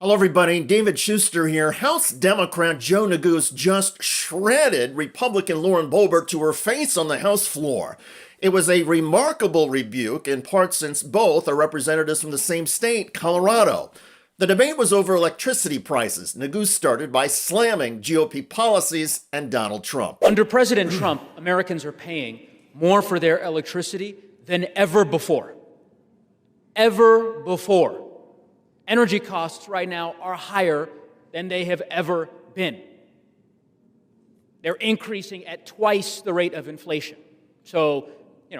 Hello, everybody. David Shuster here. House Democrat Joe Neguse just shredded Republican Lauren Boebert to her face on the House floor. It was a remarkable rebuke, in part since both are representatives from the same state, Colorado. The debate was over electricity prices. Neguse started by slamming GOP policies and Donald Trump. Under President Trump, Americans are paying more for their electricity than ever before. Ever before. Energy costs right now are higher than they have ever been. They're increasing at twice the rate of inflation. So,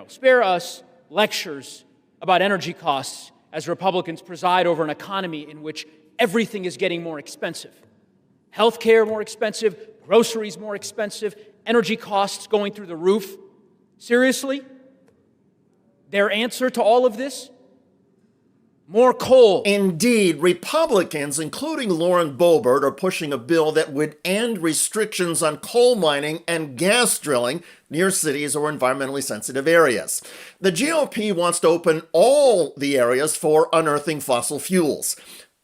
spare us lectures about energy costs as Republicans preside over an economy in which everything is getting more expensive. Healthcare more expensive, groceries more expensive, energy costs going through the roof. Seriously? Their answer to all of this? More coal. Indeed, Republicans, including Lauren Boebert, are pushing a bill that would end restrictions on coal mining and gas drilling near cities or environmentally sensitive areas. The GOP wants to open all the areas for unearthing fossil fuels.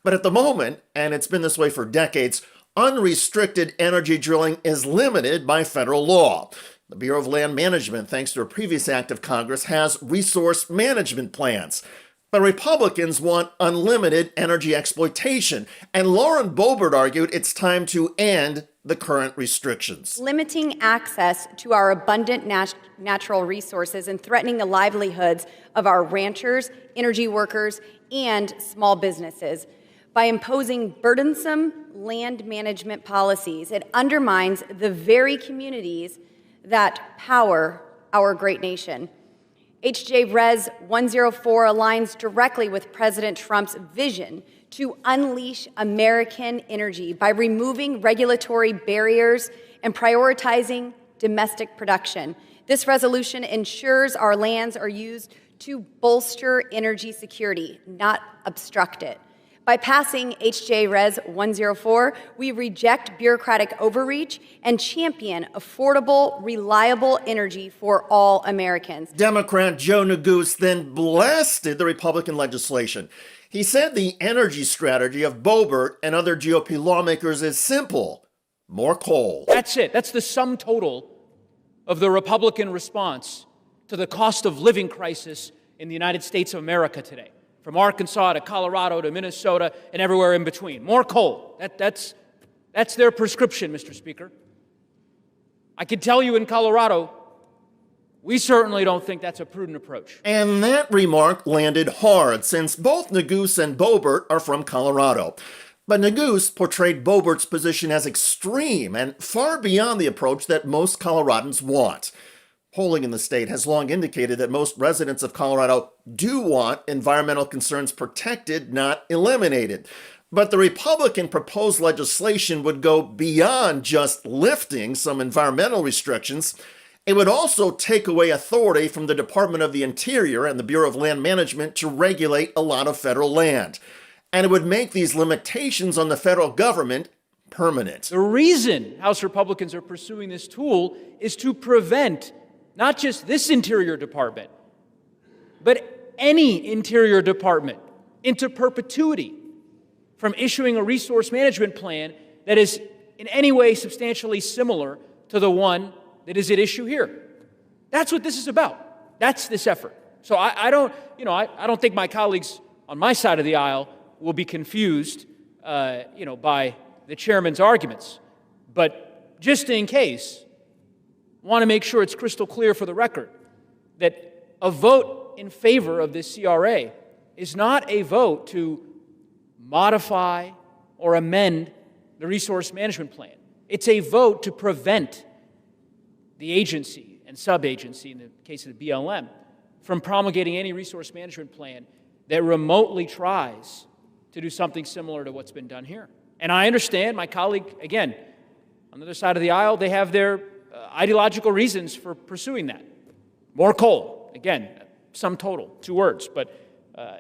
But at the moment, and it's been this way for decades, unrestricted energy drilling is limited by federal law. The Bureau of Land Management, thanks to a previous act of Congress, has resource management plans. But Republicans want unlimited energy exploitation, and Lauren Boebert argued it's time to end the current restrictions. Limiting access to our abundant natural resources and threatening the livelihoods of our ranchers, energy workers, and small businesses. By imposing burdensome land management policies, it undermines the very communities that power our great nation. HJ Res 104 aligns directly with President Trump's vision to unleash American energy by removing regulatory barriers and prioritizing domestic production. This resolution ensures our lands are used to bolster energy security, not obstruct it. By passing HJ Res 104, we reject bureaucratic overreach and champion affordable, reliable energy for all Americans. Democrat Joe Neguse then blasted the Republican legislation. He said the energy strategy of Boebert and other GOP lawmakers is simple: more coal. That's it. That's the sum total of the Republican response to the cost of living crisis in the United States of America today. From Arkansas to Colorado to Minnesota and everywhere in between. More coal. That's their prescription, Mr. Speaker. I can tell you in Colorado, we certainly don't think that's a prudent approach. And that remark landed hard, since both Neguse and Boebert are from Colorado. But Neguse portrayed Boebert's position as extreme and far beyond the approach that most Coloradans want. Polling in the state has long indicated that most residents of Colorado do want environmental concerns protected, not eliminated. But the Republican proposed legislation would go beyond just lifting some environmental restrictions. It would also take away authority from the Department of the Interior and the Bureau of Land Management to regulate a lot of federal land. And it would make these limitations on the federal government permanent. The reason House Republicans are pursuing this tool is to prevent not just this Interior Department, but any Interior Department into perpetuity from issuing a resource management plan that is in any way substantially similar to the one that is at issue here. That's what this is about. That's this effort. So I don't think my colleagues on my side of the aisle will be confused, by the chairman's arguments. But just in case, want to make sure it's crystal clear for the record that a vote in favor of this CRA is not a vote to modify or amend the resource management plan. It's a vote to prevent the agency and sub-agency, in the case of the BLM, from promulgating any resource management plan that remotely tries to do something similar to what's been done here. And I understand my colleague, again, on the other side of the aisle, they have their ideological reasons for pursuing that. More coal. Again, sum total, 2 words. But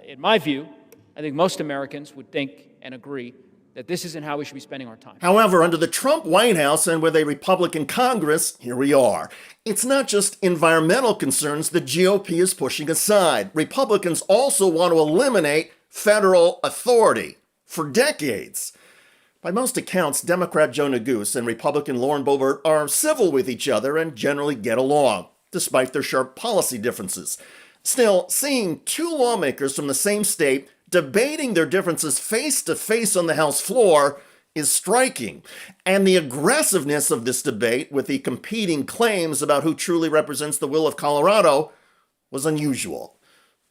in my view, I think most Americans would think and agree that this isn't how we should be spending our time. However, under the Trump White House and with a Republican Congress, here we are. It's not just environmental concerns the GOP is pushing aside. Republicans also want to eliminate federal authority. for decades. By most accounts, Democrat Joe Neguse and Republican Lauren Boebert are civil with each other and generally get along, despite their sharp policy differences. Still, seeing two lawmakers from the same state debating their differences face-to-face on the House floor is striking. And the aggressiveness of this debate, with the competing claims about who truly represents the will of Colorado, was unusual.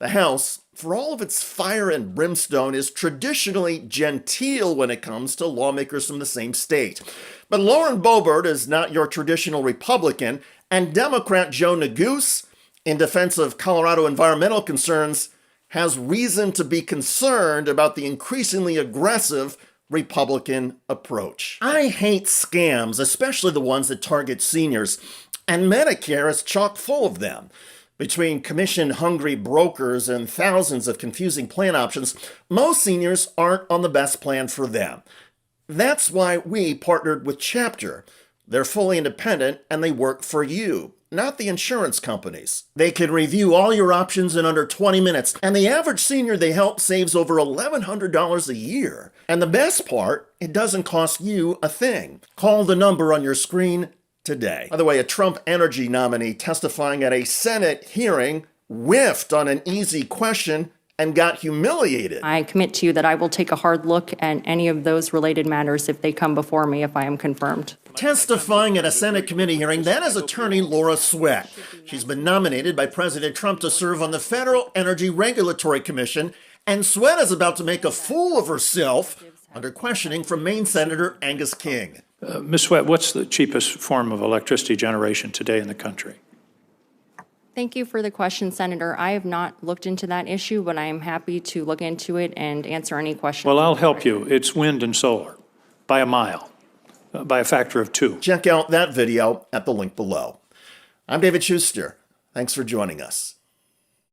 The House, for all of its fire and brimstone, is traditionally genteel when it comes to lawmakers from the same state. But Lauren Boebert is not your traditional Republican, and Democrat Joe Neguse, in defense of Colorado environmental concerns, has reason to be concerned about the increasingly aggressive Republican approach. I hate scams, especially the ones that target seniors, and Medicare is chock full of them. Between commission-hungry brokers and thousands of confusing plan options, most seniors aren't on the best plan for them. That's why we partnered with Chapter. They're fully independent and they work for you, not the insurance companies. They can review all your options in under 20 minutes, and the average senior they help saves over $1,100 a year. And the best part, it doesn't cost you a thing. Call the number on your screen today. By the way, a Trump energy nominee testifying at a Senate hearing whiffed on an easy question and got humiliated. I commit to you that I will take a hard look at any of those related matters if they come before me, if I am confirmed. Testifying at a Senate committee hearing, that is attorney Laura Sweat. She's been nominated by President Trump to serve on the Federal Energy Regulatory Commission, and Sweat is about to make a fool of herself under questioning from Maine Senator Angus King. Ms. Sweat, what's the cheapest form of electricity generation today in the country? Thank you for the question, Senator. I have not looked into that issue, but I am happy to look into it and answer any questions. Well, I'll help you. It's wind and solar by a mile, by a factor of 2. Check out that video at the link below. I'm David Shuster. Thanks for joining us.